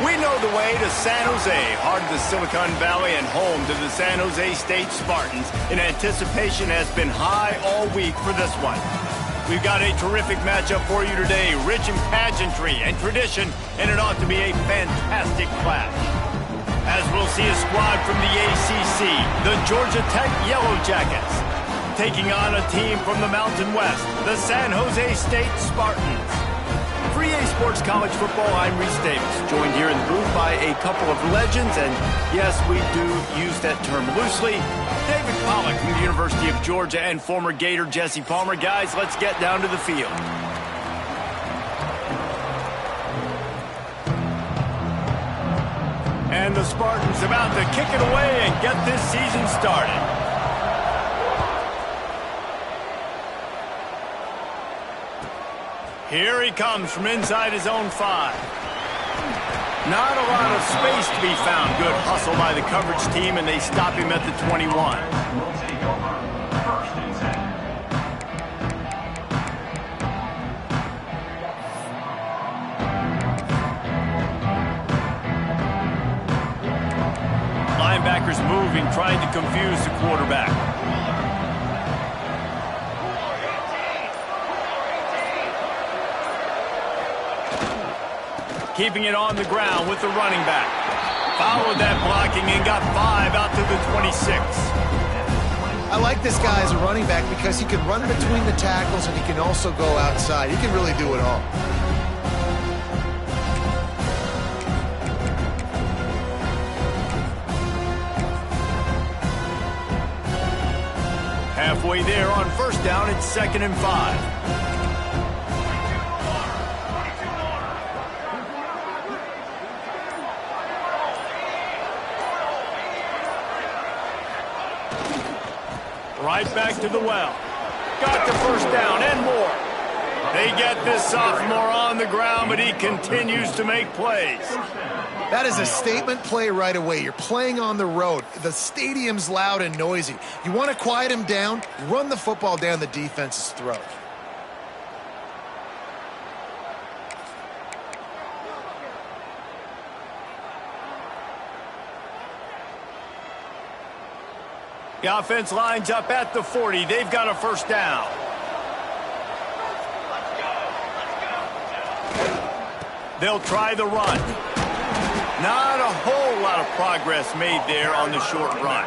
We know the way to San Jose, heart of the Silicon Valley and home to the San Jose State Spartans. And anticipation has been high all week for this one. We've got a terrific matchup for you today, rich in pageantry and tradition, and it ought to be a fantastic clash. As we'll see a squad from the ACC, the Georgia Tech Yellow Jackets, taking on a team from the Mountain West, the San Jose State Spartans. For EA Sports College Football, I'm Reese Davis, joined here in the booth by a couple of legends, and yes, we do use that term loosely. David Pollack from the University of Georgia and former Gator Jesse Palmer. Guys, let's get down to the field. And the Spartans about to kick it away and get this season started. Here he comes from inside his own 5. Not a lot of space to be found. Good hustle by the coverage team, and they stop him at the 21. Linebackers moving, trying to confuse the quarterback. Keeping it on the ground with the running back. Followed that blocking and got 5 out to the 26. I like this guy as a running back because he can run between the tackles and he can also go outside. He can really do it all. Halfway there on first down, it's 2nd and 5. Right back to the well. Got the first down and more. They get this sophomore on the ground, but he continues to make plays. That is a statement play right away. You're playing on the road. The stadium's loud and noisy. You want to quiet him down, run the football down the defense's throat. The offense lines up at the 40. They've got a first down. They'll try the run. Not a whole lot of progress made there on the short run.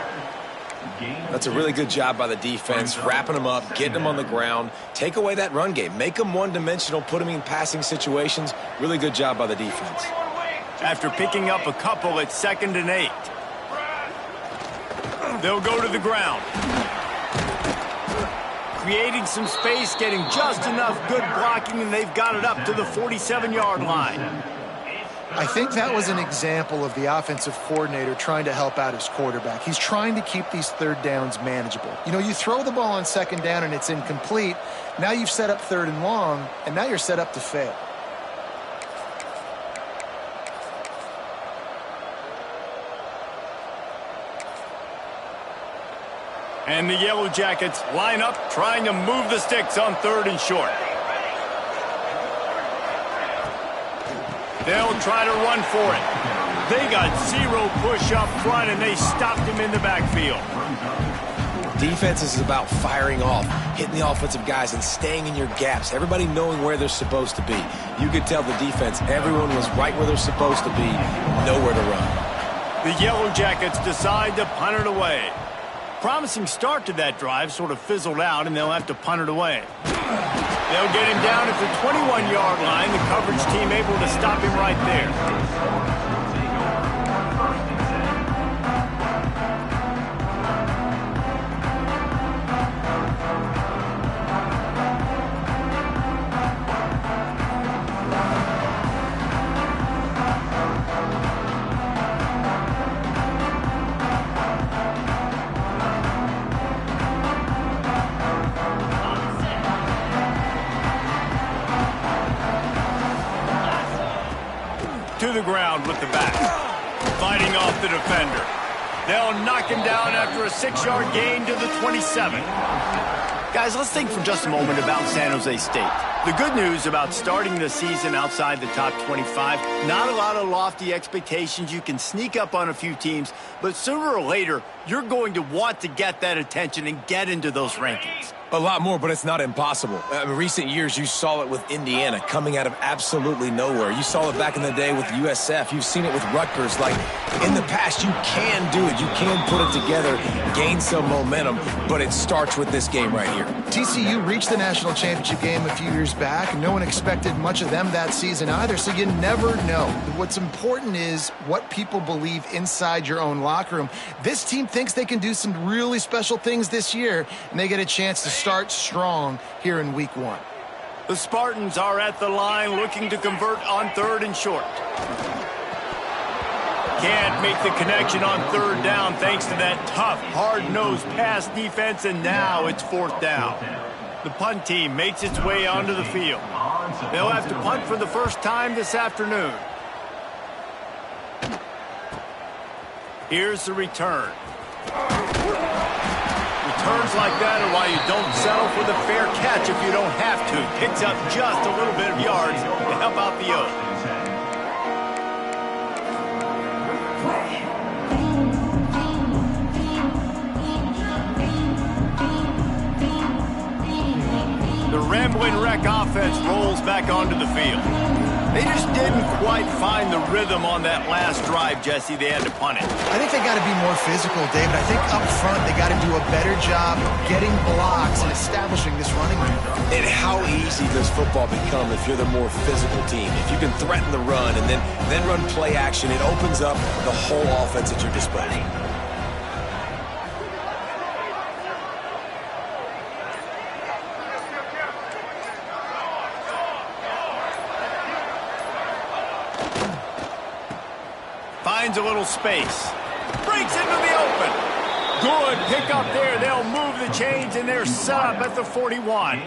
That's a really good job by the defense, wrapping them up, getting them on the ground. Take away that run game. Make them one-dimensional, put them in passing situations. Really good job by the defense. After picking up a couple, it's 2nd and 8. They'll go to the ground. Creating some space, getting just enough good blocking, and they've got it up to the 47-yard line. I think that was an example of the offensive coordinator trying to help out his quarterback. He's trying to keep these third downs manageable. You know, you throw the ball on 2nd down and it's incomplete. Now you've set up 3rd and long, and now you're set up to fail. And the Yellow Jackets line up, trying to move the sticks on 3rd and short. They'll try to run for it. They got 0 push up front, and they stopped him in the backfield. Defense is about firing off, hitting the offensive guys, and staying in your gaps. Everybody knowing where they're supposed to be. You could tell the defense, everyone was right where they're supposed to be, nowhere to run. The Yellow Jackets decide to punt it away. Promising start to that drive sort of fizzled out, and they'll have to punt it away. They'll get him down at the 21-yard line. The coverage team able to stop him right there. To the ground with the back. Fighting off the defender. They'll knock him down after a 6-yard gain to the 27. Guys, let's think for just a moment about San Jose State. The good news about starting the season outside the top 25, not a lot of lofty expectations. You can sneak up on a few teams, but sooner or later, you're going to want to get that attention and get into those rankings. A lot more, but it's not impossible. In recent years, you saw it with Indiana coming out of absolutely nowhere. You saw it back in the day with USF. You've seen it with Rutgers. Like, in the past, you can do it. You can put it together, gain some momentum, but it starts with this game right here. TCU reached the national championship game a few years back. No one expected much of them that season either, so you never know. What's important is what people believe inside your own locker room. This team thinks they can do some really special things this year, and they get a chance to start strong here in week 1. The Spartans are at the line looking to convert on 3rd and short. Can't make the connection on 3rd down thanks to that tough, hard-nosed pass defense, and now it's 4th down. The punt team makes its way onto the field. They'll have to punt for the first time this afternoon. Here's the return. Returns like that are why you don't settle for the fair catch if you don't have to. Picks up just a little bit of yards to help out the Oaks. The Ramblin' Wreck offense rolls back onto the field. They just didn't quite find the rhythm on that last drive, Jesse. They had to punt it. I think they got to be more physical, David. I think up front they got to do a better job getting blocks and establishing this running game. And how easy does football become if you're the more physical team? If you can threaten the run and then run play action, it opens up the whole offense at your disposal. Finds a little space. Breaks into the open. Good pick up there. They'll move the chains, and they're set up at the 41.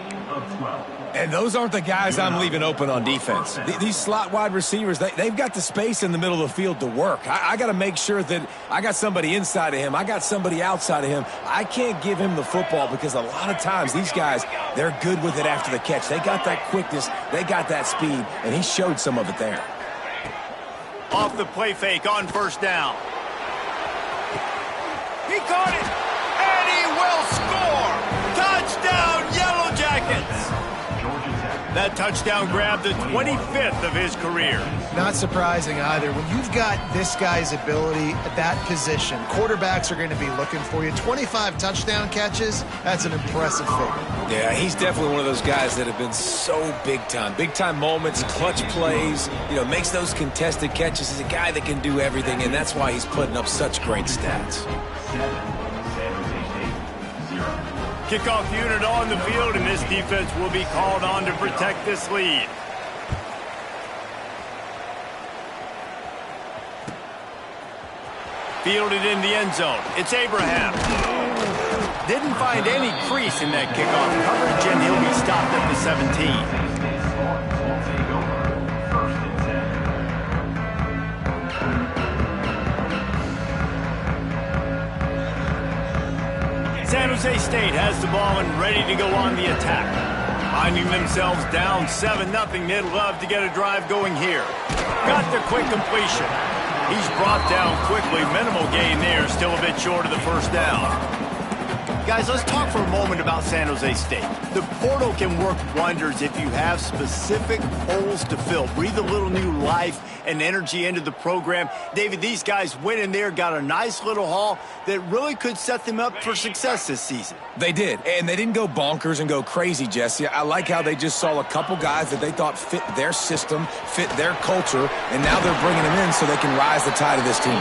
And those aren't the guys I'm leaving open on defense. These slot wide receivers, they've got the space in the middle of the field to work. I got to make sure that I got somebody inside of him. I got somebody outside of him. I can't give him the football because a lot of times these guys, they're good with it after the catch. They got that quickness. They got that speed, and he showed some of it there. Off the play fake on 1st down. He caught it, and he will score! Touchdown, Yellow Jackets! That touchdown grabbed the 25th of his career. Not surprising either. When you've got this guy's ability at that position, quarterbacks are going to be looking for you. 25 touchdown catches, that's an impressive figure. Yeah, he's definitely one of those guys that have been so big time. Big time moments, clutch plays, makes those contested catches. He's a guy that can do everything, and that's why he's putting up such great stats. Kickoff unit on the field, and this defense will be called on to protect this lead. Fielded in the end zone. It's Abraham. Didn't find any crease in that kickoff coverage, and he'll be stopped at the 17. San Jose State has the ball and ready to go on the attack. Finding themselves down 7-0, they'd love to get a drive going here. Got the quick completion. He's brought down quickly. Minimal gain there, still a bit short of the 1st down. Guys, let's talk for a moment about San Jose State. The portal can work wonders if you have specific holes to fill. Breathe a little new life and energy into the program. David, these guys went in there, got a nice little haul that really could set them up for success this season. They did, and they didn't go bonkers and go crazy, Jesse. I like how they just saw a couple guys that they thought fit their system, fit their culture, and now they're bringing them in so they can rise the tide of this team.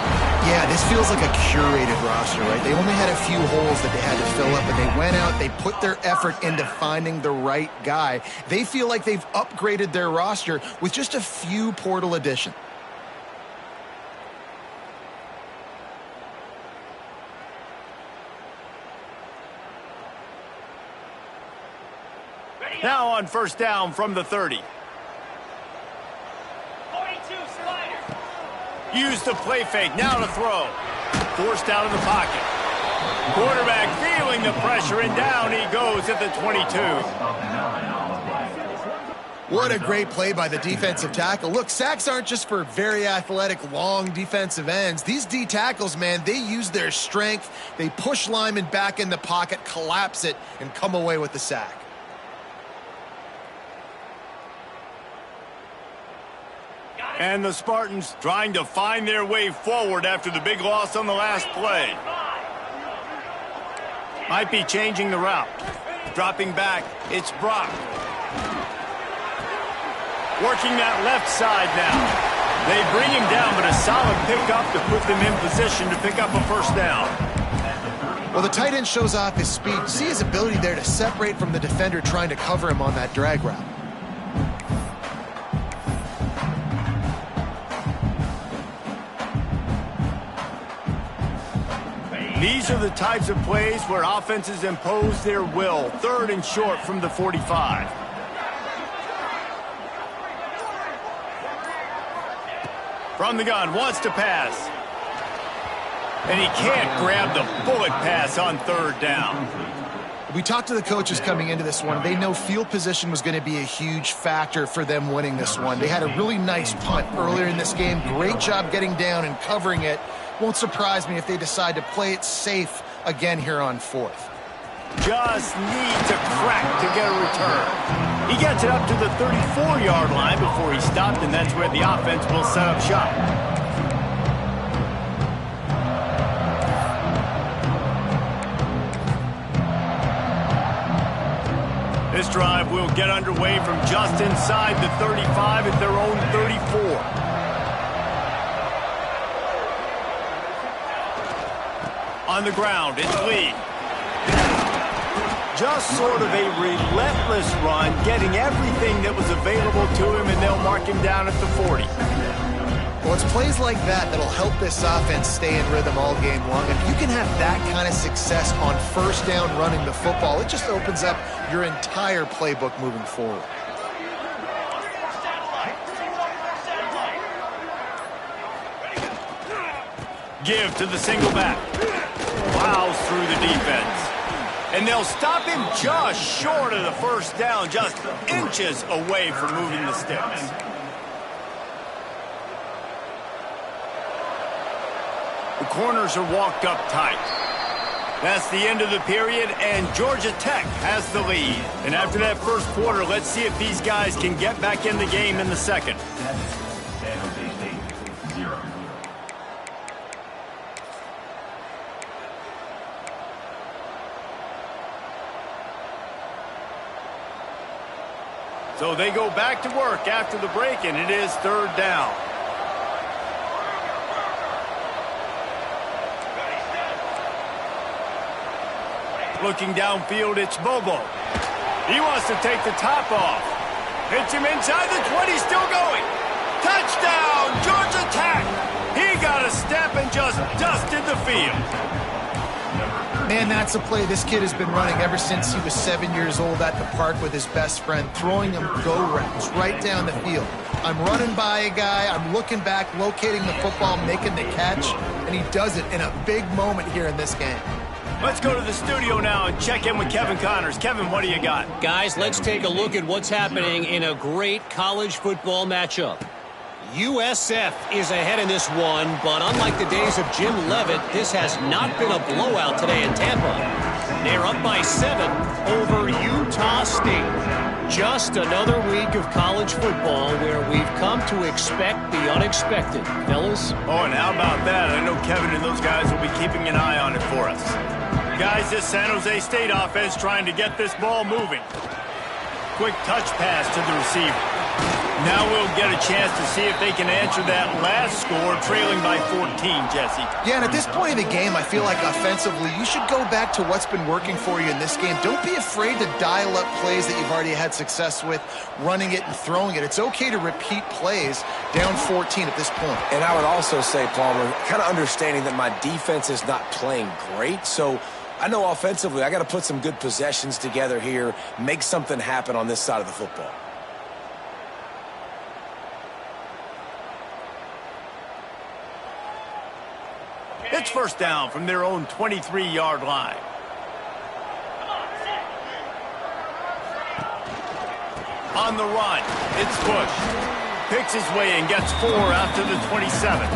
Yeah, this feels like a curated roster, right? They only had a few holes that they had to fill up, and they went out, they put their effort into finding the right guy. They feel like they've upgraded their roster with just a few portal additions. Now on 1st down from the 30. 42 slider. Use the play fake, now to throw. Forced out of the pocket. Quarterback feeling the pressure, and down he goes at the 22. What a great play by the defensive tackle. Look, sacks aren't just for very athletic, long defensive ends. These D tackles, man, they use their strength. They push linemen back in the pocket, collapse it, and come away with the sack. And the Spartans trying to find their way forward after the big loss on the last play. Might be changing the route. Dropping back, it's Brock. Working that left side now. They bring him down, but a solid pickup to put them in position to pick up a first down. Well, the tight end shows off his speed. See his ability there to separate from the defender trying to cover him on that drag route. These are the types of plays where offenses impose their will. 3rd and short from the 45. From the gun, wants to pass. And he can't grab the bullet pass on 3rd down. We talked to the coaches coming into this one. They know field position was going to be a huge factor for them winning this one. They had a really nice punt earlier in this game. Great job getting down and covering it. Won't surprise me if they decide to play it safe again here on 4th. Just needs a crack to get a return. He gets it up to the 34-yard line before he stopped, and that's where the offense will set up shop. This drive will get underway from just inside the 35 at their own 34. On the ground, it's Lee. Just sort of a relentless run, getting everything that was available to him, and they'll mark him down at the 40. Well, it's plays like that that'll help this offense stay in rhythm all game long. If you can have that kind of success on 1st down running the football, it just opens up your entire playbook moving forward. Give to the single back. Plows through the defense. And they'll stop him just short of the 1st down, just inches away from moving the sticks. The corners are walked up tight. That's the end of the period, and Georgia Tech has the lead. And after that 1st quarter, let's see if these guys can get back in the game in the 2nd. So they go back to work after the break, and it is 3rd down. Looking downfield, it's Bobo. He wants to take the top off. Hits him inside the 20, still going. Touchdown, Georgia Tech! He got a step and just dusted the field. Man, that's a play this kid has been running ever since he was 7 years old at the park with his best friend, throwing him go routes right down the field. I'm running by a guy, I'm looking back, locating the football, making the catch, and he does it in a big moment here in this game. Let's go to the studio now and check in with Kevin Connors. Kevin, what do you got? Guys, let's take a look at what's happening in a great college football matchup. USF is ahead in this one, but unlike the days of Jim Leavitt, this has not been a blowout today in Tampa. They're up by 7 over Utah State. Just another week of college football where we've come to expect the unexpected. Fellas? Oh, and how about that? I know Kevin and those guys will be keeping an eye on it for us. Guys, this San Jose State offense trying to get this ball moving. Quick touch pass to the receiver. Now we'll get a chance to see if they can answer that last score, trailing by 14, Jesse. Yeah, and at this point in the game, I feel like offensively, you should go back to what's been working for you in this game. Don't be afraid to dial up plays that you've already had success with, running it and throwing it. It's okay to repeat plays down 14 at this point. And I would also say, Palmer, kind of understanding that my defense is not playing great, so I know offensively I got to put some good possessions together here, make something happen on this side of the football. It's 1st down from their own 23-yard line. on the run. It's Bush. Picks his way and gets 4 after the 27.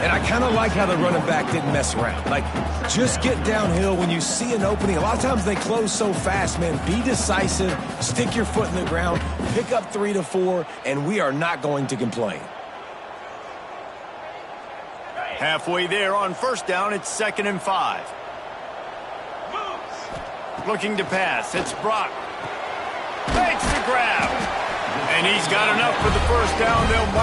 And I kind of like how the running back didn't mess around. Like, just get downhill when you see an opening. A lot of times they close so fast, man. Be decisive, stick your foot in the ground, pick up 3 to 4, and we are not going to complain. Halfway there on first down, it's 2nd and 5. Looking to pass, it's Brock. Makes the grab. And he's got enough for the first down. They'll...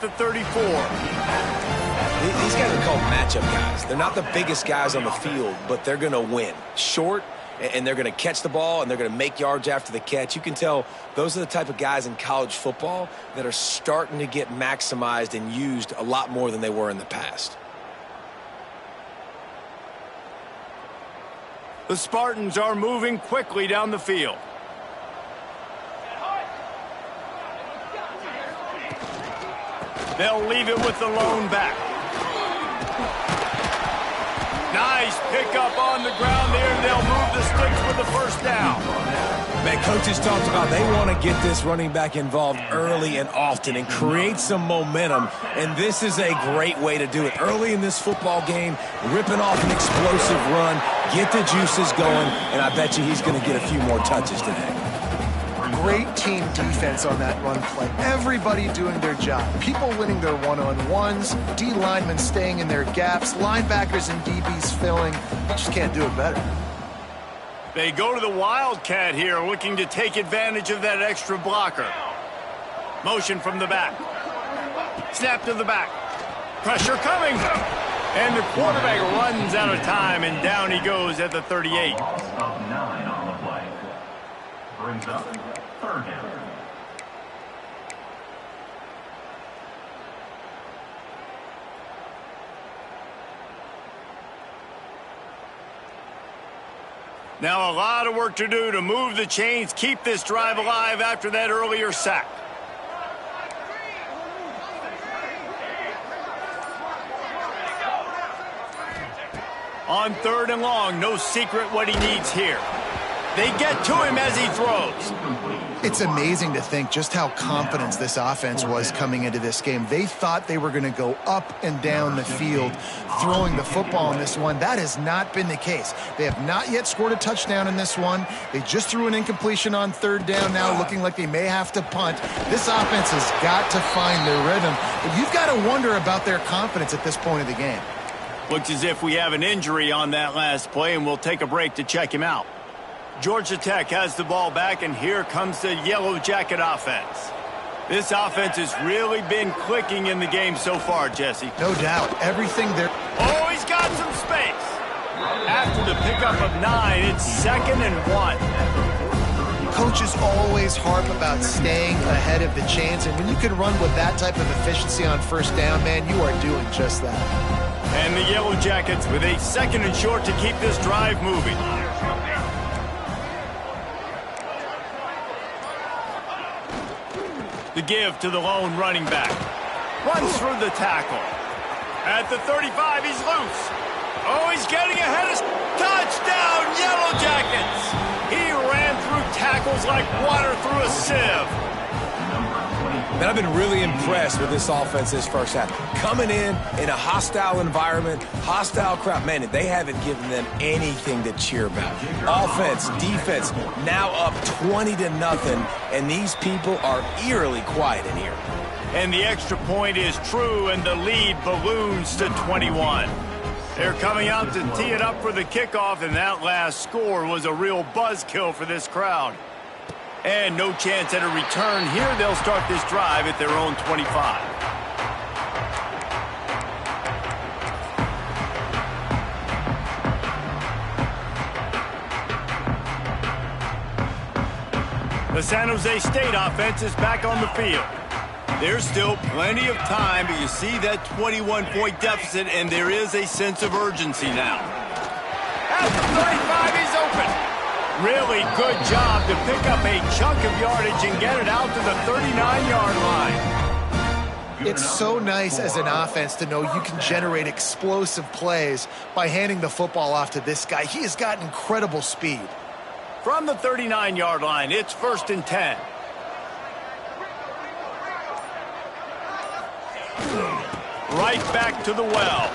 The 34. These guys are called matchup guys. They're not the biggest guys on the field, but they're going to win. Short, and they're going to catch the ball, and they're going to make yards after the catch. You can tell those are the type of guys in college football that are starting to get maximized and used a lot more than they were in the past. The Spartans are moving quickly down the field. They'll leave it with the lone back. Nice pickup on the ground there. They'll move the sticks with the first down. Man, coaches talked about they want to get this running back involved early and often and create some momentum, and this is a great way to do it. Early in this football game, ripping off an explosive run, get the juices going, and I bet you he's going to get a few more touches today. Great team defense on that run play. Everybody doing their job. People winning their one-on-ones, D linemen staying in their gaps, linebackers and DBs filling. Just can't do it better. They go to the Wildcat here, looking to take advantage of that extra blocker. Motion from the back. Snap to the back. Pressure coming. And the quarterback runs out of time, and down he goes at the 38. Of 9 on the play. Brings up 3rd down. Now a lot of work to do to move the chains, keep this drive alive after that earlier sack. On 3rd and long, no secret what he needs here. They get to him as he throws. It's amazing to think just how confident this offense was coming into this game. They thought they were going to go up and down the field throwing the football in this one. That has not been the case. They have not yet scored a touchdown in this one. They just threw an incompletion on 3rd down now, looking like they may have to punt. This offense has got to find their rhythm. But you've got to wonder about their confidence at this point of the game. Looks as if we have an injury on that last play, and we'll take a break to check him out. Georgia Tech has the ball back, and here comes the Yellow Jacket offense. This offense has really been clicking in the game so far, Jesse. No doubt. Everything there. Oh, he's got some space. After the pickup of 9, it's 2nd and 1. Coaches always harp about staying ahead of the chains, and when you can run with that type of efficiency on 1st down, man, you are doing just that. And the Yellow Jackets with a 2nd and short to keep this drive moving. The give to the lone running back. Runs through the tackle. At the 35, he's loose. Oh, he's getting ahead of... Touchdown, Yellow Jackets! He ran through tackles like water through a sieve. Man, I've been really impressed with this offense this first half. Coming in a hostile environment, hostile crowd, man, they haven't given them anything to cheer about. Offense, defense, now up 20-0, and these people are eerily quiet in here. And the extra point is true, and the lead balloons to 21. They're coming out to tee it up for the kickoff, and that last score was a real buzzkill for this crowd. And no chance at a return here. They'll start this drive at their own 25. The San Jose State offense is back on the field. There's still plenty of time, but you see that 21-point deficit, and there is a sense of urgency now. At the 35, he's open. Really good job to pick up a chunk of yardage and get it out to the 39-yard line. It's so nice as an offense to know you can generate explosive plays by handing the football off to this guy. He has got incredible speed. From the 39-yard line, it's 1st and 10. Right back to the well.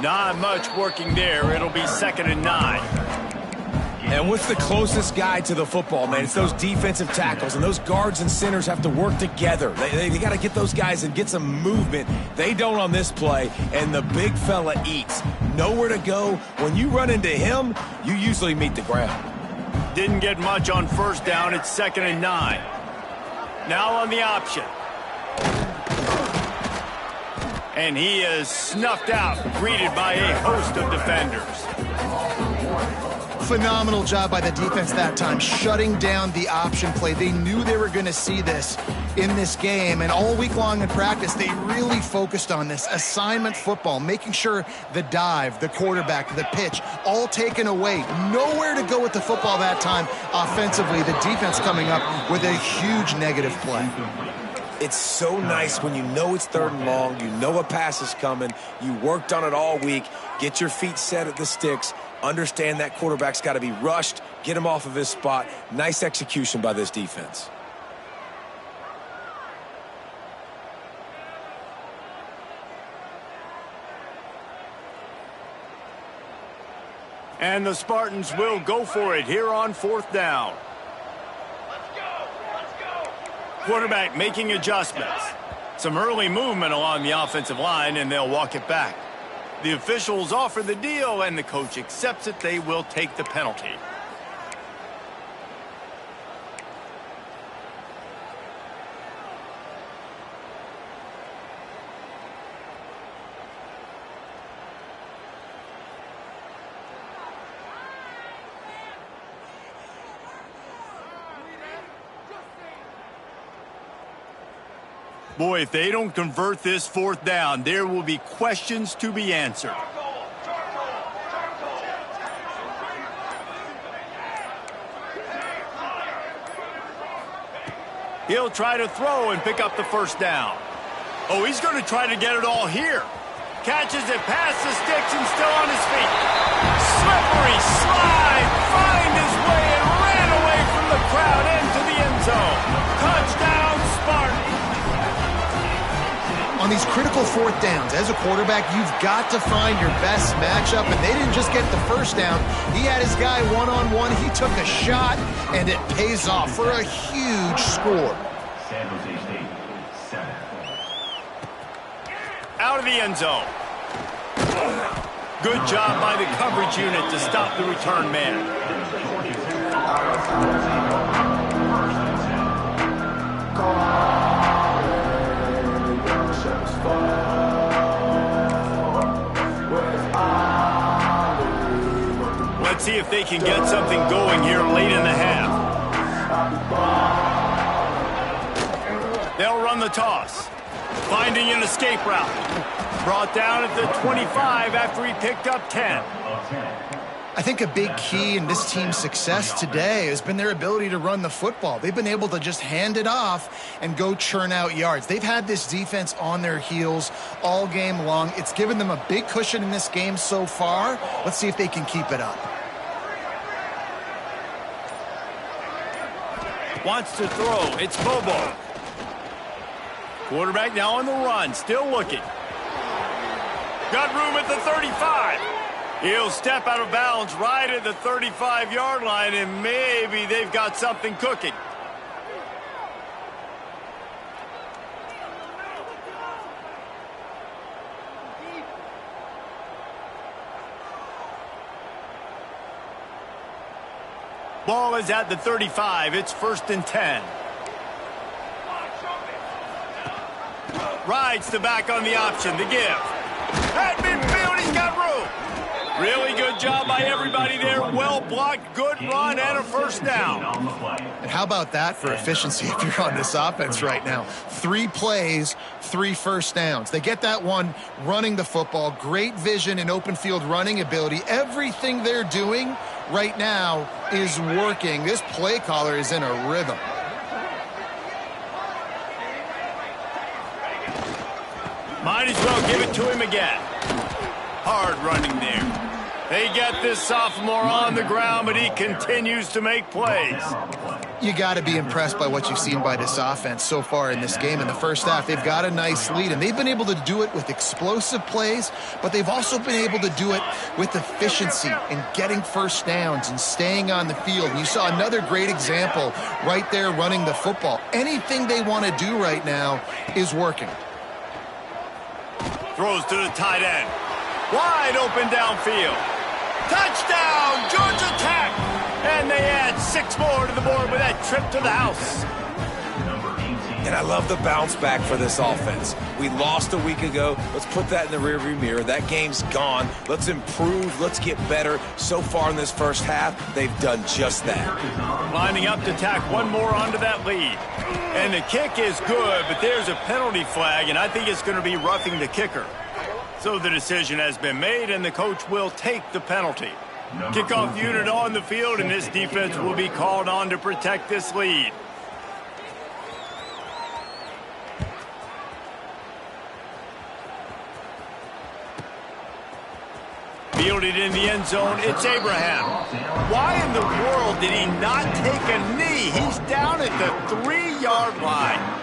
Not much working there. It'll be 2nd and 9. And what's the closest guy to the football, man? It's those defensive tackles, and those guards and centers have to work together. They got to get those guys and get some movement. They don't on this play, and the big fella eats. Nowhere to go. When you run into him, you usually meet the ground. Didn't get much on 1st down. It's 2nd and 9. Now on the option. And he is snuffed out, greeted by a host of defenders. Phenomenal job by the defense that time, shutting down the option play. They knew they were going to see this in this game, and all week long in practice, they really focused on this assignment football, making sure the dive, the quarterback, the pitch, all taken away. Nowhere to go with the football that time offensively. The defense coming up with a huge negative play. It's so nice when you know it's 3rd and long, you know a pass is coming, you worked on it all week, get your feet set at the sticks, understand that quarterback's got to be rushed, get him off of his spot. Nice execution by this defense. And the Spartans will go for it here on 4th down. Quarterback making adjustments. Some early movement along the offensive line, and they'll walk it back. The officials offer the deal, and the coach accepts it. They will take the penalty. Boy, if they don't convert this 4th down, there will be questions to be answered. He'll try to throw and pick up the 1st down. Oh, he's going to try to get it all here. Catches it past the sticks and still on his feet. Slippery slide, find his way and ran away from the crowd into the end zone. Touchdown, Spartans. On these critical 4th downs, as a quarterback, you've got to find your best matchup, and they didn't just get the 1st down. He had his guy one-on-one. He took a shot, and it pays off for a huge score. San Jose State, 7. Out of the end zone. Good job by the coverage unit to stop the return man. Let's see if they can get something going here late in the half. They'll run the toss. Finding an escape route. Brought down at the 25 after he picked up 10. I think a big key in this team's success today has been their ability to run the football. They've been able to just hand it off and go churn out yards. They've had this defense on their heels all game long. It's given them a big cushion in this game so far. Let's see if they can keep it up. Wants to throw. It's Bobo. Quarterback now on the run. Still looking. Got room at the 35. He'll step out of bounds right at the 35-yard line, and maybe they've got something cooking. Ball is at the 35. It's 1st and 10. Rides the back on the option. The give. At midfield, he's got room. Really good job by by everybody there. Well blocked, good run, and a first down. And how about that for efficiency if you're on this offense right now? 3 plays, 3 first downs. They get that one running the football, great vision and open field running ability. Everything they're doing right now is working. This play caller is in a rhythm. Might as well give it to him again. Hard running there. They get this sophomore on the ground, but he continues to make plays. You got to be impressed by what you've seen by this offense so far in this game. In the first half, they've got a nice lead, and they've been able to do it with explosive plays, but they've also been able to do it with efficiency and getting first downs and staying on the field. And you saw another great example right there running the football. Anything they want to do right now is working. Throws to the tight end. Wide open downfield. Touchdown, Georgia Tech! And they add 6 more to the board with that trip to the house. And I love the bounce back for this offense. We lost a week ago. Let's put that in the rearview mirror. That game's gone. Let's improve. Let's get better. So far in this first half, they've done just that. Lining up to tack one more onto that lead. And the kick is good, but there's a penalty flag, and I think it's going to be roughing the kicker. So the decision has been made, and the coach will take the penalty. Kickoff unit on the field, and this defense will be called on to protect this lead. Fielded in the end zone, it's Abraham. Why in the world did he not take a knee? He's down at the 3-yard line.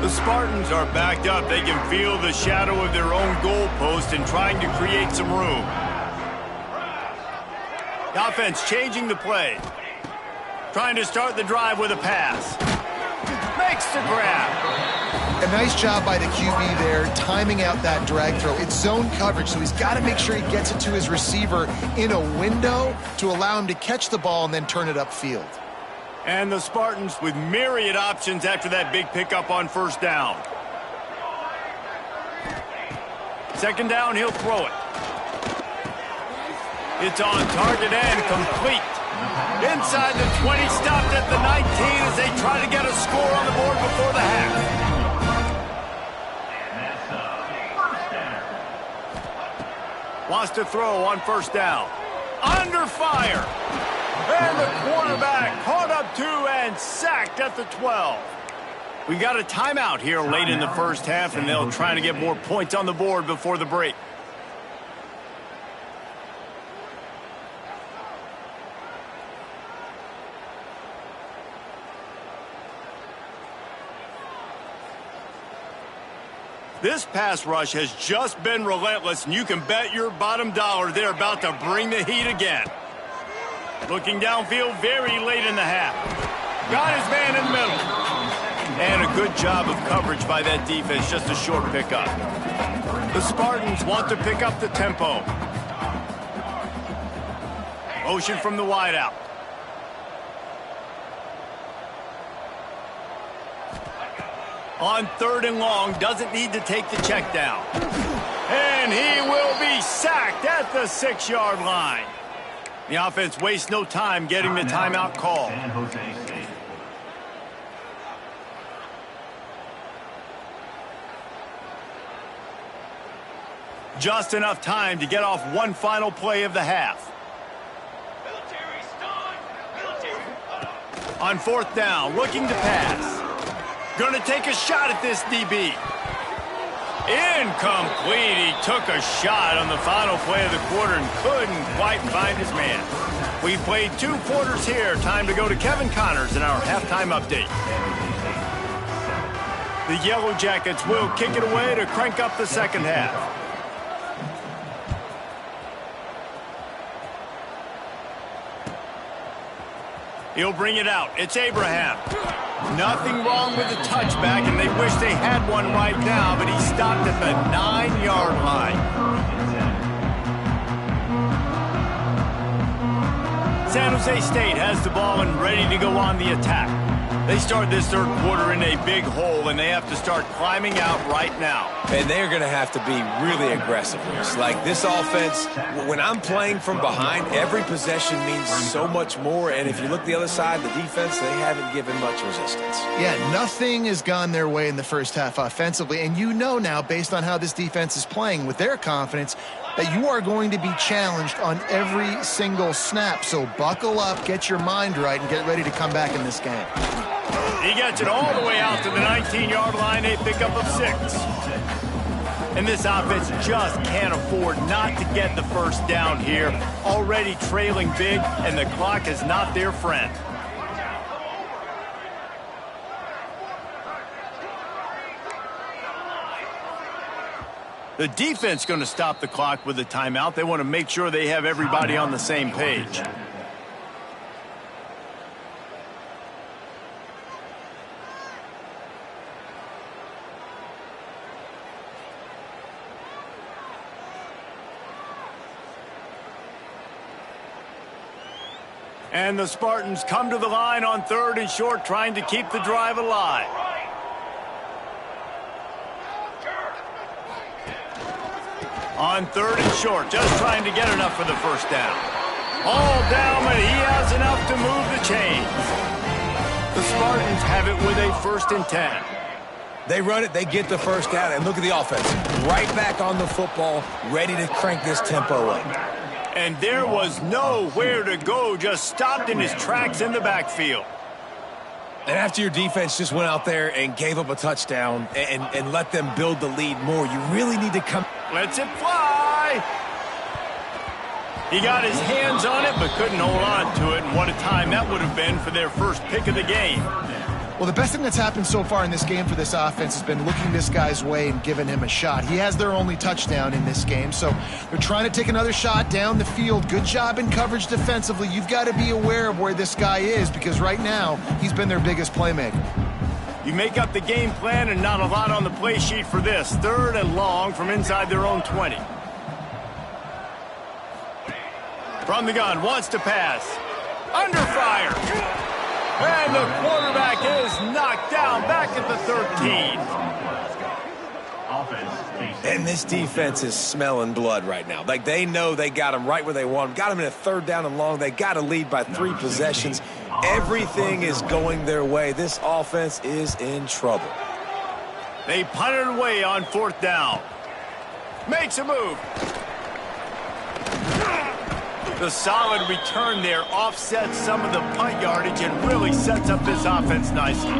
The Spartans are backed up. They can feel the shadow of their own goalpost and trying to create some room. The offense changing the play. Trying to start the drive with a pass. Makes the grab. A nice job by the QB there, timing out that drag throw. It's zone coverage, so he's got to make sure he gets it to his receiver in a window to allow him to catch the ball and then turn it upfield. And the Spartans with myriad options after that big pickup on first down. Second down, he'll throw it. It's on target and complete. Inside the 20, stopped at the 19 as they try to get a score on the board before the half. Wants to throw on first down. Under fire. And the quarterback caught up 2 and sacked at the 12. We got a timeout here late in the first half, and they'll try to get more points on the board before the break. This pass rush has just been relentless, and you can bet your bottom dollar they're about to bring the heat again. Looking downfield very late in the half. Got his man in the middle. And a good job of coverage by that defense, just a short pickup. The Spartans want to pick up the tempo. Motion from the wideout. On 3rd and long, doesn't need to take the check down. And he will be sacked at the 6-yard line. The offense wastes no time getting the timeout call. Just enough time to get off one final play of the half. On 4th down, looking to pass. Gonna take a shot at this DB. Incomplete. He took a shot on the final play of the quarter and couldn't quite find his man. We played 2 quarters here. Time to go to Kevin Connors in our halftime update. The Yellow Jackets will kick it away to crank up the second half. He'll bring it out. It's Abraham. Nothing wrong with the touchback, and they wish they had one right now, but he stopped at the 9-yard line. San Jose State has the ball and ready to go on the attack. They start this third quarter in a big hole, and they have to start climbing out right now. And they're going to have to be really aggressive. It's like this offense, when I'm playing from behind, every possession means so much more. And if you look the other side, the defense, they haven't given much resistance. Yeah, nothing has gone their way in the first half offensively. And you know now, based on how this defense is playing with their confidence, that you are going to be challenged on every single snap. So buckle up, get your mind right, and get ready to come back in this game. He gets it all the way out to the 19-yard line, a pickup of 6. And this offense just can't afford not to get the first down here. Already trailing big, and the clock is not their friend. The defense going to stop the clock with a timeout. They want to make sure they have everybody on the same page. And the Spartans come to the line on 3rd and short, trying to keep the drive alive. On 3rd and short, just trying to get enough for the first down. All down, but he has enough to move the chains. The Spartans have it with a 1st and 10. They run it, they get the first down, and look at the offense. Right back on the football, ready to crank this tempo up. And there was nowhere to go, just stopped in his tracks in the backfield. And after your defense just went out there and gave up a touchdown and let them build the lead more, you really need to come. Lets it fly. He got his hands on it, but couldn't hold on to it. And what a time that would have been for their first pick of the game. Well, the best thing that's happened so far in this game for this offense has been looking this guy's way and giving him a shot. He has their only touchdown in this game, so they're trying to take another shot down the field. Good job in coverage defensively. You've got to be aware of where this guy is because right now he's been their biggest playmaker. You make up the game plan and not a lot on the play sheet for this. 3rd and long from inside their own 20. From the gun, wants to pass. Under fire. And the quarterback is knocked down back at the 13. And this defense is smelling blood right now. Like, they know they got him right where they want him. Got him in a 3rd down and long. They got to lead by 3 possessions. Everything is going their way. This offense is in trouble. They punt it away on 4th down. Makes a move. The solid return there offsets some of the punt yardage and really sets up this offense nicely.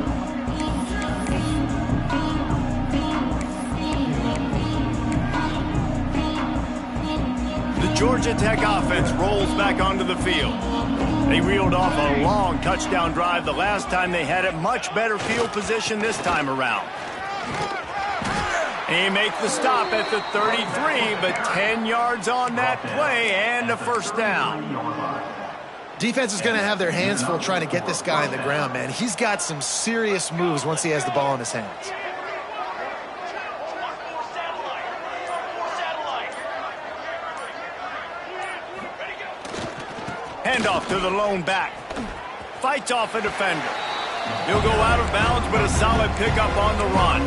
The Georgia Tech offense rolls back onto the field. They reeled off a long touchdown drive the last time they had it. Much better field position this time around. He makes the stop at the 33, but 10 yards on that play and a first down. Defense is going to have their hands full trying to get this guy on the ground, man. He's got some serious moves once he has the ball in his hands. Handoff to the lone back. Fights off a defender. He'll go out of bounds, but a solid pickup on the run.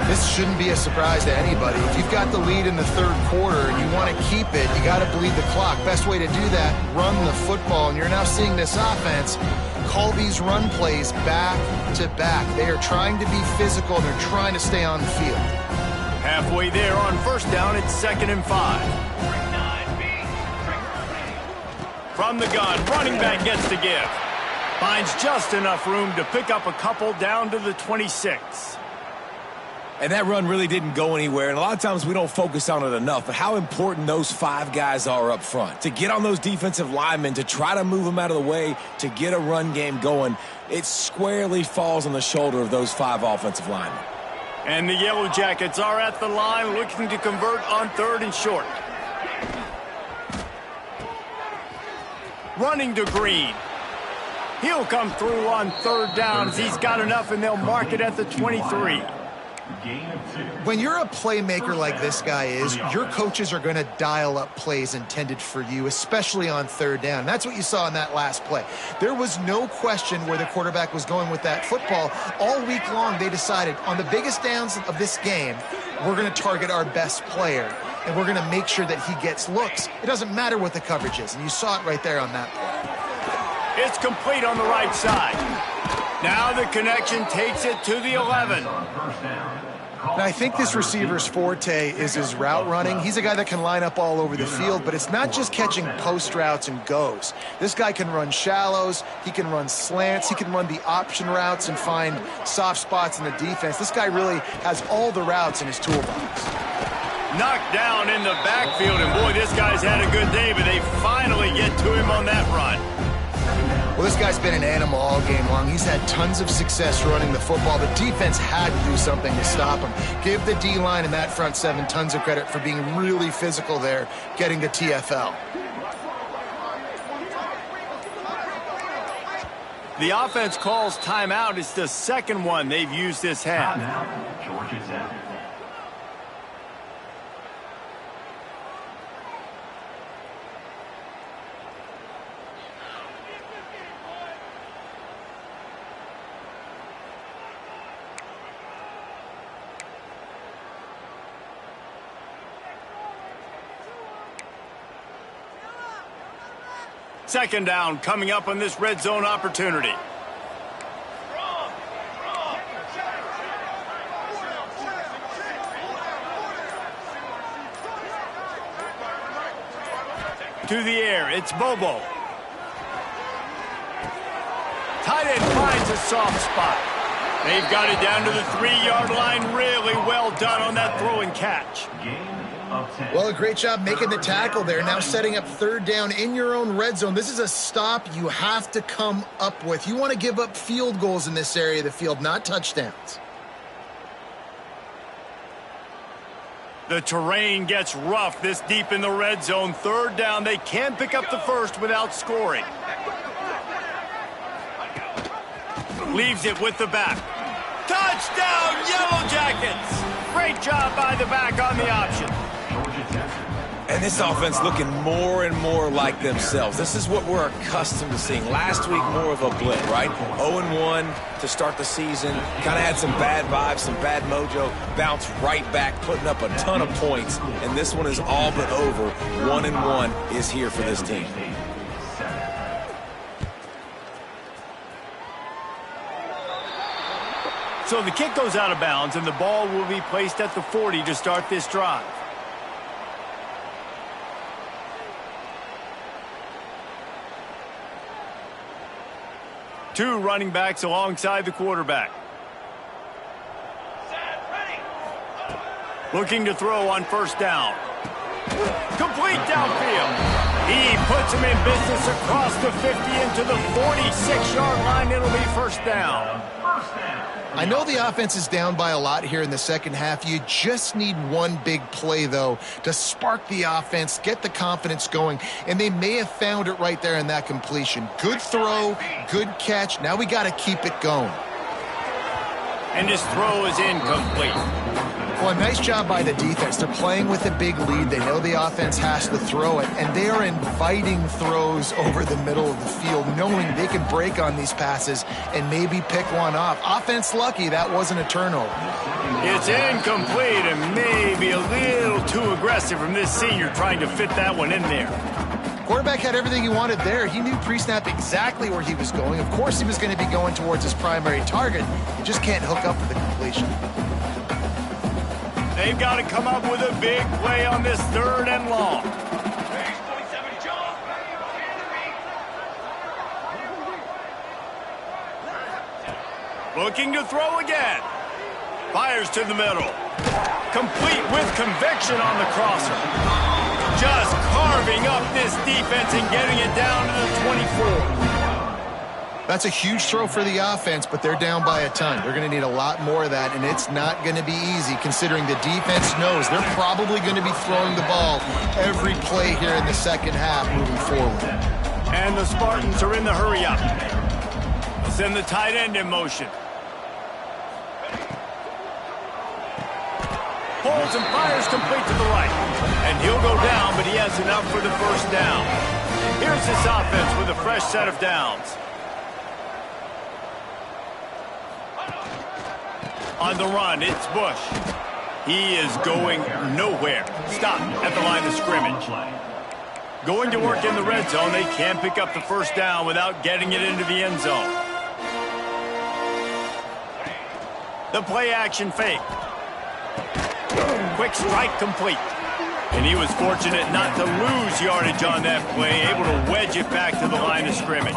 This shouldn't be a surprise to anybody. If you've got the lead in the 3rd quarter and you want to keep it, you got to bleed the clock. Best way to do that, run the football. And you're now seeing this offense call these run plays back to back. They are trying to be physical, and they're trying to stay on the field. Halfway there on 1st down, it's 2nd and 5. From the gun, running back gets to give. Finds just enough room to pick up a couple down to the 26. And that run really didn't go anywhere, and a lot of times we don't focus on it enough, but how important those 5 guys are up front. To get on those defensive linemen, to try to move them out of the way, to get a run game going, it squarely falls on the shoulder of those 5 offensive linemen. And the Yellow Jackets are at the line looking to convert on 3rd and short. Running to Green. He'll come through on 3rd down as he's got enough, and they'll mark it at the 23. Gain of 2. When you're a playmaker like this guy is, your coaches are going to dial up plays intended for you, especially on third down. And that's what you saw in that last play. There was no question where the quarterback was going with that football. All week long, they decided on the biggest downs of this game, we're going to target our best player, and we're going to make sure that he gets looks. It doesn't matter what the coverage is, and you saw it right there on that play. It's complete on the right side. Now the connection takes it to the 11. Now, I think this receiver's forte is his route running. He's a guy that can line up all over the field, but it's not just catching post routes and goes. This guy can run shallows, he can run slants, he can run the option routes and find soft spots in the defense. This guy really has all the routes in his toolbox. Knocked down in the backfield, and boy, this guy's had a good day, but they finally get to him on that run. Well, this guy's been an animal all game long. He's had tons of success running the football. The defense had to do something to stop him. Give the D-line and that front seven tons of credit for being really physical there, getting to TFL. The offense calls timeout. It's the second one they've used this half. Timeout, Georgia Tech. Second down coming up on this red zone opportunity. To the air, it's Bobo. Tight end finds a soft spot. They've got it down to the 3-yard line. Really well done on that throw and catch. Well, a great job making the tackle there. Now setting up third down in your own red zone. This is a stop you have to come up with. You want to give up field goals in this area of the field, not touchdowns. The terrain gets rough this deep in the red zone. Third down, they can pick up the first without scoring. Leaves it with the back. Touchdown, Yellow Jackets! Great job by the back on the option. And this offense looking more and more like themselves. This is what we're accustomed to seeing. Last week, more of a blip, right? 0-1 to start the season. Kind of had some bad vibes, some bad mojo. Bounced right back, putting up a ton of points. And this one is all but over. 1-1 is here for this team. So the kick goes out of bounds, and the ball will be placed at the 40 to start this drive. Two running backs alongside the quarterback. Looking to throw on first down. Complete downfield. He puts him in business across the 50 into the 46-yard line. It'll be first down. I know the offense is down by a lot here in the second half. You just need one big play, though, to spark the offense, get the confidence going, and they may have found it right there in that completion. Good throw, good catch. Now we got to keep it going. And his throw is incomplete. Well, a nice job by the defense. They're playing with a big lead. They know the offense has to throw it, and they are inviting throws over the middle of the field, knowing they can break on these passes and maybe pick one off. Offense lucky that wasn't a turnover. It's incomplete and maybe a little too aggressive from this senior trying to fit that one in there. Quarterback had everything he wanted there. He knew pre-snap exactly where he was going. Of course he was going to be going towards his primary target. He just can't hook up for the completion. They've got to come up with a big play on this third and long. Looking to throw again. Fires to the middle. Complete with conviction on the crosser. Just carving up this defense and getting it down to the 24. That's a huge throw for the offense, but they're down by a ton. They're going to need a lot more of that, and it's not going to be easy considering the defense knows they're probably going to be throwing the ball every play here in the second half moving forward. And the Spartans are in the hurry-up. They'll send the tight end in motion. Rolls and fires complete to the right. And he'll go down, but he has enough for the first down. Here's this offense with a fresh set of downs. On the run, it's Bush. He is going nowhere. Stop at the line of scrimmage. Going to work in the red zone. They can't pick up the first down without getting it into the end zone. The play action fake. Quick strike complete. And he was fortunate not to lose yardage on that play, able to wedge it back to the line of scrimmage.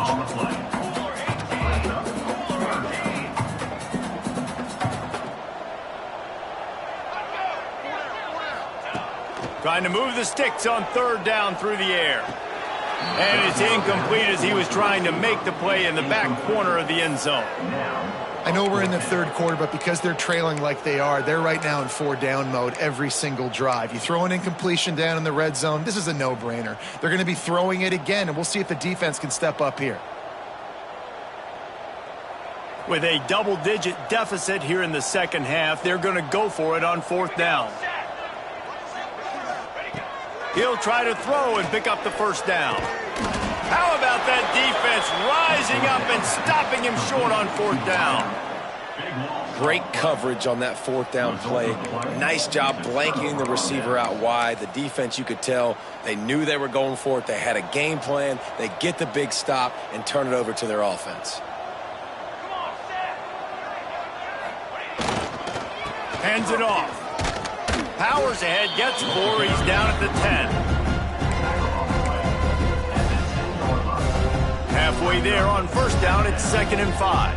Trying to move the sticks on third down through the air. And it's incomplete as he was trying to make the play in the back corner of the end zone. I know we're in the third quarter, but because they're trailing like they are, they're right now in 4-down mode every single drive. You throw an incompletion down in the red zone, this is a no-brainer. They're going to be throwing it again, and we'll see if the defense can step up here. With a double-digit deficit here in the second half, they're going to go for it on fourth down. He'll try to throw and pick up the first down. How about that defense rising up and stopping him short on fourth down? Great coverage on that fourth down play. Nice job blanketing the receiver out wide. The defense, you could tell, they knew they were going for it. They had a game plan. They get the big stop and turn it over to their offense. Hands it off. Powers ahead, gets 4. He's down at the 10. Halfway there on first down, it's 2nd and 5.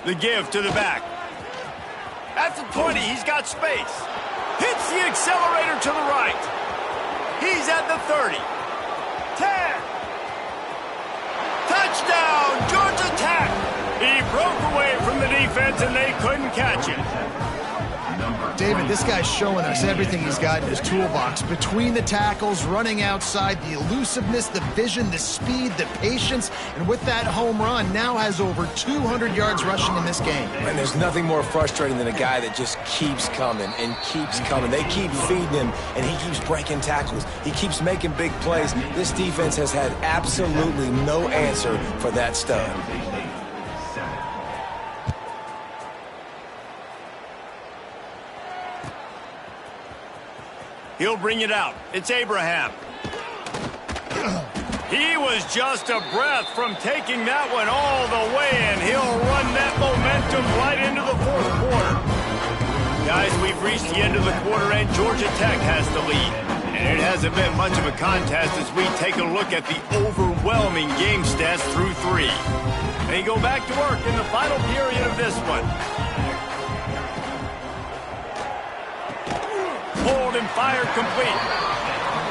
The give to the back. At the 20, he's got space. Hits the accelerator to the right. He's at the 30. 10. Touchdown, Georgia Tech. He broke away from the defense, and they couldn't catch him. David, this guy's showing us everything he's got in his toolbox. Between the tackles, running outside, the elusiveness, the vision, the speed, the patience, and with that home run, now has over 200 yards rushing in this game. And there's nothing more frustrating than a guy that just keeps coming and keeps coming. They keep feeding him, and he keeps breaking tackles. He keeps making big plays. This defense has had absolutely no answer for that stud. He'll bring it out. It's Abraham. He was just a breath from taking that one all the way, and he'll run that momentum right into the fourth quarter. Guys, we've reached the end of the quarter, and Georgia Tech has the lead. And it hasn't been much of a contest as we take a look at the overwhelming game stats through 3. They go back to work in the final period of this one. Hold and fire complete.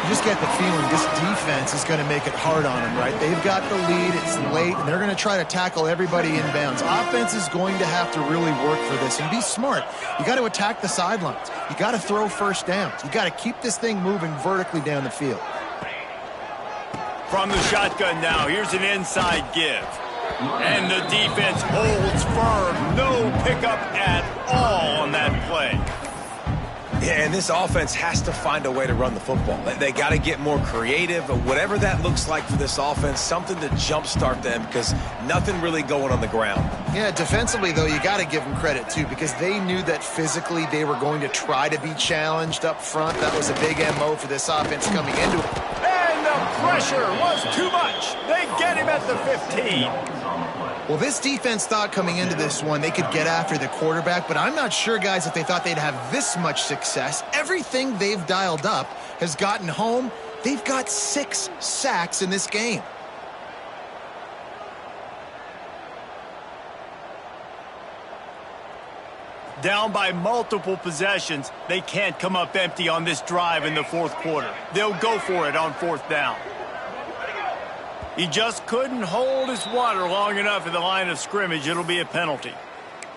You just get the feeling this defense is going to make it hard on them, right? They've got the lead, it's late, and they're going to try to tackle everybody inbounds. Offense is going to have to really work for this and be smart. You got to attack the sidelines. You got to throw first downs. You got to keep this thing moving vertically down the field. From the shotgun now, here's an inside give. And the defense holds firm. No pickup at all on that play. Yeah, and this offense has to find a way to run the football. They got to get more creative, but whatever that looks like for this offense, something to jumpstart them because nothing really going on the ground. Yeah, defensively, though, you got to give them credit, too, because they knew that physically they were going to try to be challenged up front. That was a big MO for this offense coming into it. And the pressure was too much. They get him at the 15. Well, this defense thought coming into this one they could get after the quarterback, but I'm not sure, guys, if they thought they'd have this much success. Everything they've dialed up has gotten home. They've got 6 sacks in this game. Down by multiple possessions, they can't come up empty on this drive in the fourth quarter. They'll go for it on fourth down. He just couldn't hold his water long enough at the line of scrimmage. It'll be a penalty.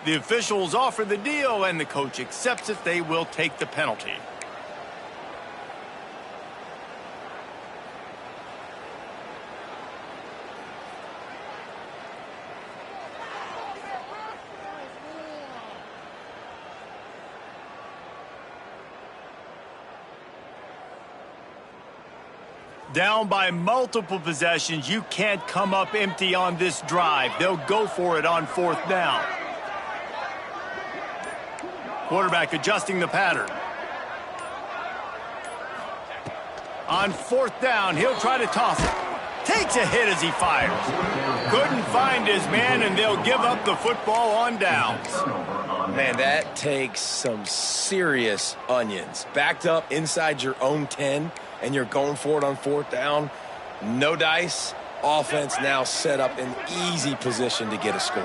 The officials offer the deal, and the coach accepts it. They will take the penalty. Down by multiple possessions, you can't come up empty on this drive. They'll go for it on 4th down. Quarterback adjusting the pattern. On 4th down, he'll try to toss it. Takes a hit as he fires. Couldn't find his man, and they'll give up the football on downs. Man, that takes some serious onions. Backed up inside your own 10, and you're going for it on 4th down. No dice. Offense now set up in easy position to get a score.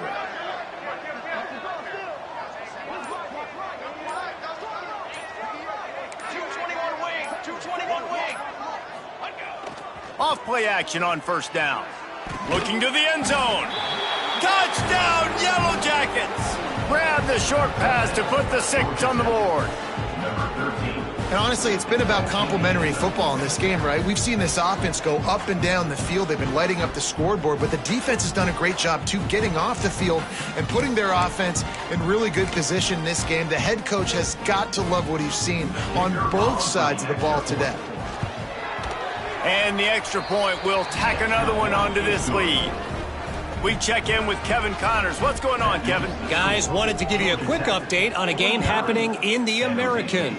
Off play action on 1st down. Looking to the end zone. Touchdown, Yellow Jackets! Grab the short pass to put the 6 on the board. And honestly, it's been about complementary football in this game, right? We've seen this offense go up and down the field. They've been lighting up the scoreboard, but the defense has done a great job, too, getting off the field and putting their offense in really good position in this game. The head coach has got to love what he's seen on both sides of the ball today. And the extra point will tack another one onto this lead. We check in with Kevin Connors. What's going on, Kevin? Guys, wanted to give you a quick update on a game happening in the American.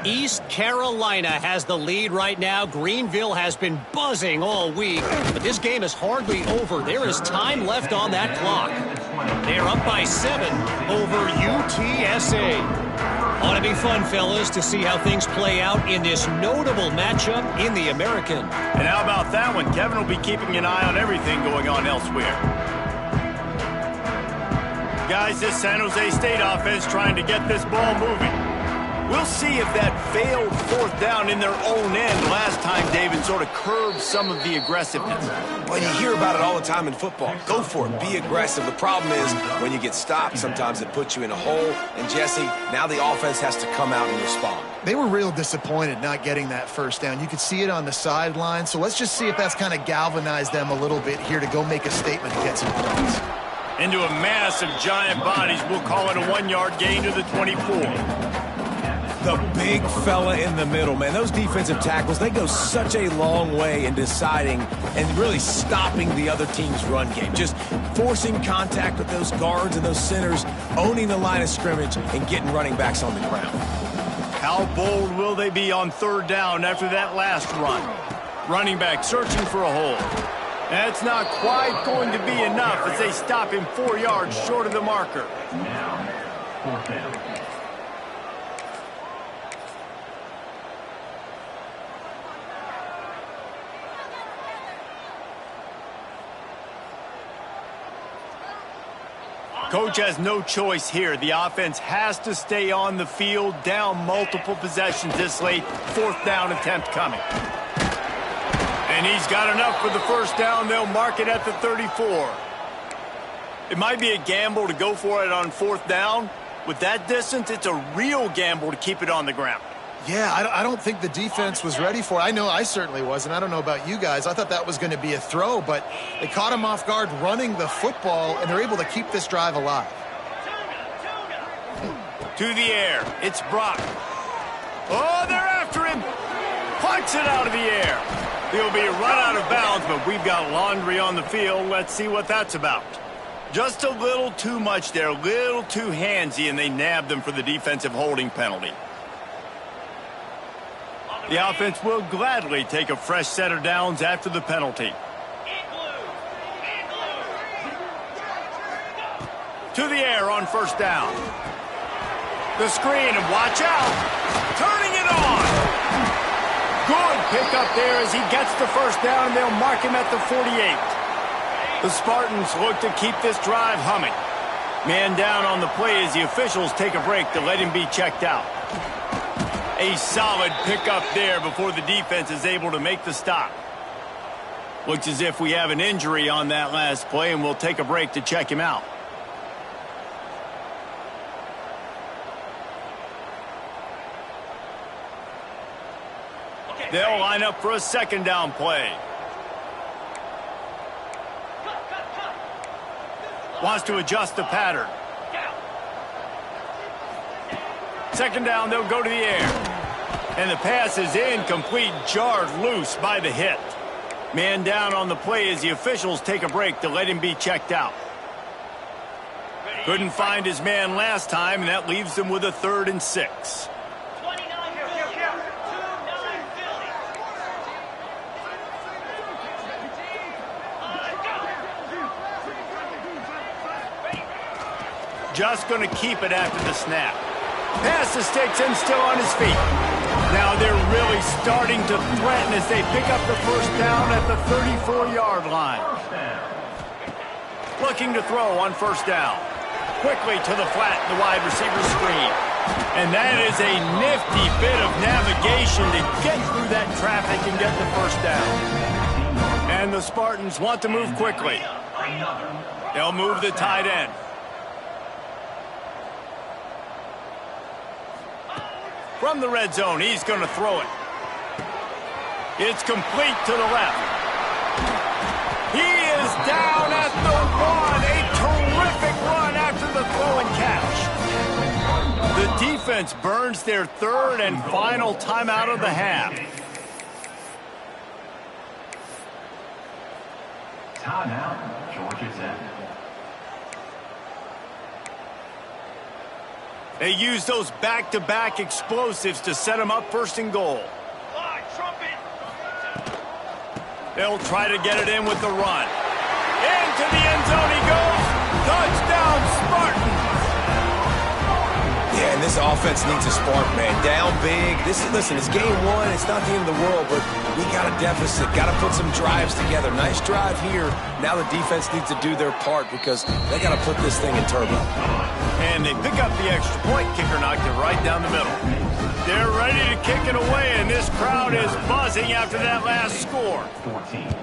East Carolina has the lead right now. Greenville has been buzzing all week, but this game is hardly over. There is time left on that clock. They're up by 7 over UTSA. Ought to be fun, fellas, to see how things play out in this notable matchup in the American. And how about that one? Kevin will be keeping an eye on everything going on elsewhere. Guys, this San Jose State offense trying to get this ball moving. We'll see if that failed 4th down in their own end last time, David, sort of curbed some of the aggressiveness. Well, you hear about it all the time in football. Go for it. Be aggressive. The problem is when you get stopped, sometimes it puts you in a hole. And, Jesse, now the offense has to come out and respond. They were real disappointed not getting that 1st down. You could see it on the sideline. So let's just see if that's kind of galvanized them a little bit here to go make a statement and get some points. Into a mass of giant bodies. We'll call it a 1-yard gain to the 24. The big fella in the middle, man. Those defensive tackles, they go such a long way in deciding and really stopping the other team's run game. Just forcing contact with those guards and those centers, owning the line of scrimmage, and getting running backs on the ground. How bold will they be on 3rd down after that last run? Running back searching for a hole. That's not quite going to be enough as they stop him 4 yards short of the marker. Now, 4th down. Coach has no choice here. The offense has to stay on the field, down multiple possessions this late. 4th down attempt coming. And he's got enough for the 1st down. They'll mark it at the 34. It might be a gamble to go for it on 4th down. With that distance, it's a real gamble to keep it on the ground. Yeah, I don't think the defense was ready for it. I know I certainly wasn't. I don't know about you guys. I thought that was going to be a throw, but they caught him off guard running the football, and they're able to keep this drive alive. To the air. It's Brock. Oh, they're after him. Punts it out of the air. He'll be run out of bounds, but we've got laundry on the field. Let's see what that's about. Just a little too much there, a little too handsy, and they nabbed them for the defensive holding penalty. The offense will gladly take a fresh set of downs after the penalty. To the air on 1st down. The screen, and watch out. Turning it on. Good pickup there as he gets the 1st down, and they'll mark him at the 48. The Spartans look to keep this drive humming. Man down on the play as the officials take a break to let him be checked out. A solid pickup there before the defense is able to make the stop. Looks as if we have an injury on that last play, and we'll take a break to check him out. They'll line up for a 2nd down play. Wants to adjust the pattern. 2nd down, they'll go to the air. And the pass is incomplete, jarred loose by the hit. Man down on the play as the officials take a break to let him be checked out. Couldn't find his man last time, and that leaves them with a 3rd and 6. 29 Philly. 29 Philly. Just going to keep it after the snap. Pass to Stetson, still on his feet. Now they're really starting to threaten as they pick up the first down at the 34-yard line. Looking to throw on first down. Quickly to the flat, the wide receiver screen. And that is a nifty bit of navigation to get through that traffic and get the first down. And the Spartans want to move quickly. They'll move the tight end. From the red zone, he's going to throw it. It's complete to the left. He is down at the 1. A terrific run after the throw and catch. The defense burns their 3rd and final timeout of the half. Timeout, Georgia Tech. They use those back-to-back explosives to set them up 1st and goal. They'll try to get it in with the run. Into the end zone he goes. Touchdown, Spartans. Yeah, and this offense needs a spark, man. Down big. Listen, it's game 1. It's not the end of the world, but we got a deficit. Got to put some drives together. Nice drive here. Now the defense needs to do their part because they got to put this thing in turbo. And they pick up the extra point. Kicker knocked it right down the middle. They're ready to kick it away, and this crowd is buzzing after that last score. 14.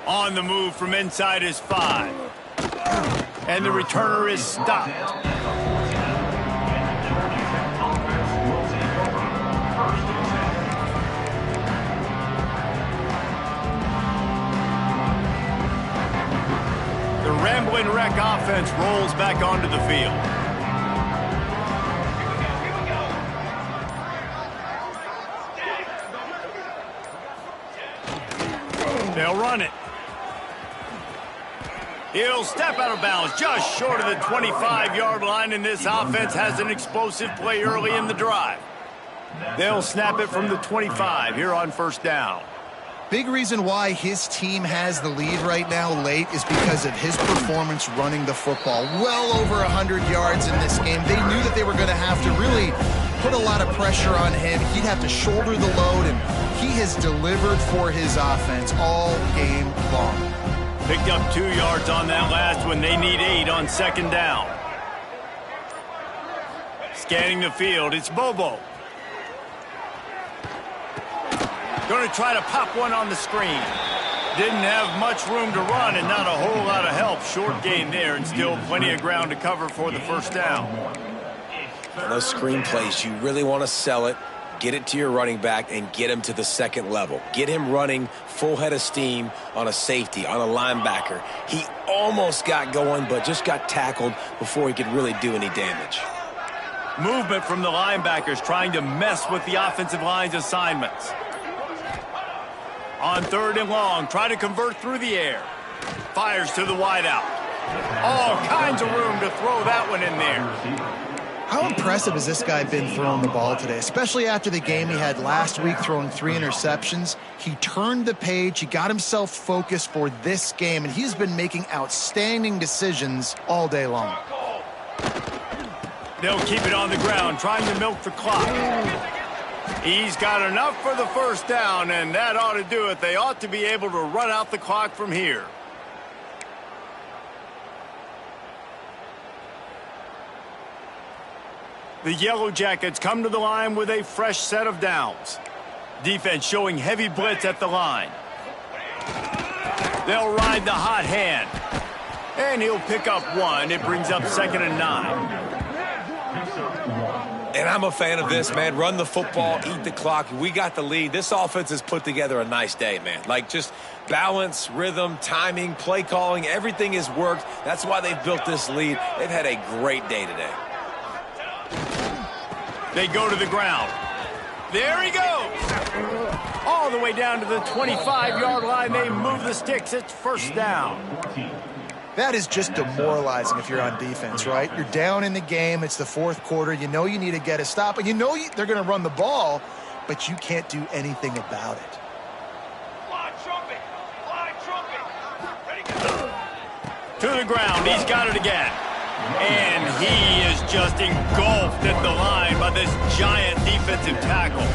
On the move from inside is 5. And the returner is stopped. The Ramblin' Wreck offense rolls back onto the field. They'll run it. He'll step out of bounds just short of the 25-yard line, and this offense has an explosive play early in the drive. They'll snap it from the 25 here on first down. Big reason why his team has the lead right now late is because of his performance running the football. Well over 100 yards in this game. They knew that they were going to have to really put a lot of pressure on him. He'd have to shoulder the load, and he has delivered for his offense all game long. Picked up 2 yards on that last one. They need 8 on second down. Scanning the field, it's Bobo. Going to try to pop one on the screen. Didn't have much room to run and not a whole lot of help. Short gain there and still plenty of ground to cover for the first down. Those screen plays, you really want to sell it, get it to your running back, and get him to the second level. Get him running full head of steam on a safety, on a linebacker. He almost got going, but just got tackled before he could really do any damage. Movement from the linebackers trying to mess with the offensive line's assignments. On third and long, try to convert through the air. Fires to the wideout. All kinds of room to throw that one in there. How impressive has this guy been throwing the ball today, especially after the game he had last week throwing 3 interceptions? He turned the page, he got himself focused for this game, and he's been making outstanding decisions all day long. They'll keep it on the ground, trying to milk the clock. He's got enough for the first down, and that ought to do it. They ought to be able to run out the clock from here. The Yellow Jackets come to the line with a fresh set of downs. Defense showing heavy blitz at the line. They'll ride the hot hand. And he'll pick up 1. It brings up 2nd and 9. And I'm a fan of this, man. Run the football, eat the clock. We got the lead. This offense has put together a nice day, man. Like just balance, rhythm, timing, play calling, everything has worked. That's why they've built this lead. They've had a great day today. They go to the ground. There he goes. All the way down to the 25-yard line. They move the sticks. It's first down. That is just demoralizing if you're on defense, right? You're down in the game. It's the fourth quarter. You know you need to get a stop, and you know they're going to run the ball, but you can't do anything about it. Fly trumpet! Fly trumpet! Ready, go! To the ground. He's got it again. And he is just engulfed at the line by this giant defensive tackle.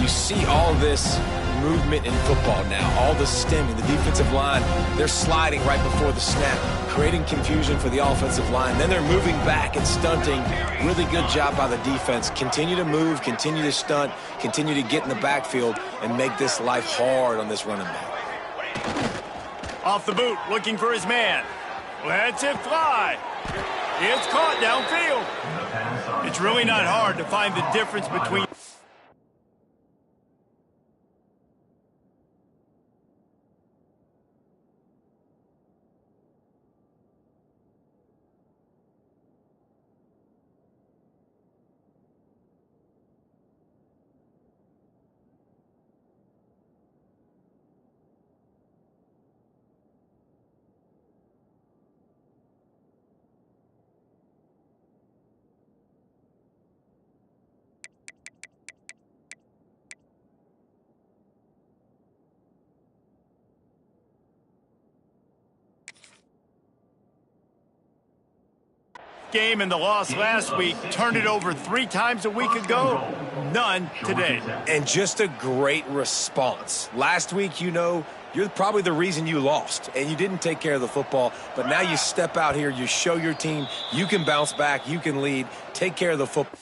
You see all this movement in football now, all the stemming, the defensive line, they're sliding right before the snap, creating confusion for the offensive line. Then they're moving back and stunting. Really good job by the defense. Continue to move, continue to stunt, continue to get in the backfield and make this life hard on this running back. Off the boot, looking for his man. Lets it fly. It's caught downfield. It's really not hard to find the difference between game and the loss last week. Turned it over 3 times a week ago. None today. And just a great response. Last week, you know, you're probably the reason you lost, and you didn't take care of the football. But now you step out here, you show your team you can bounce back, you can lead, take care of the football.